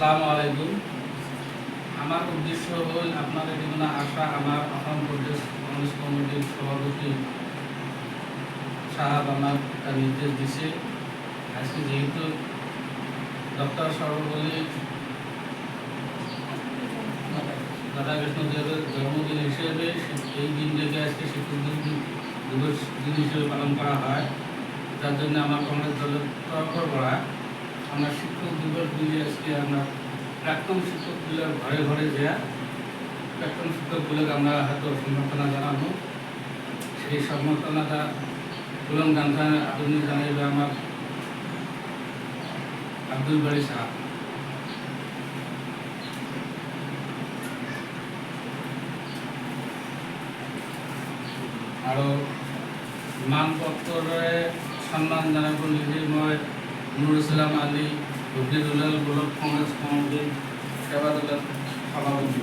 আসসালামু আলাইকুম। আমার উদ্দেশ্য হল আপনাদের এখানে আসা। আমার অসম প্রদেশ কংগ্রেস কমিটির সভাপতি সাহেব আমার নির্দেশ দিছে। আজকে যেহেতু ডক্টর সর্বপল্লী রাধাকৃষ্ণদেবের জন্মদিন হিসেবে এই দিনটাকে আজকে শিক্ষক দিবস দিন হিসেবে পালন করা হয়, যার জন্য আমার কংগ্রেস দলের তরফ করা আমরা শিক্ষক দিবস দিনে আজকে আমরা প্রাক্তন শিক্ষকগুলোর ঘরে ঘরে যা প্রাক্তন শিক্ষকগুলোকে আমরা হয়তো সম্বর্ধনা জানাবো। সেই সম্বর্ধনাটা পুলন গান্ধা আধুনিক জানাইবে আমার আব্দুল বাড়ি সাহেব। আরও মানপত্রে সম্মান জানাবো নিজেময় নুরুল ইসলাম আলী রফিকুল্লাহ ব্লক কংগ্রেস কমিটির সেবা দলের সভাপতি।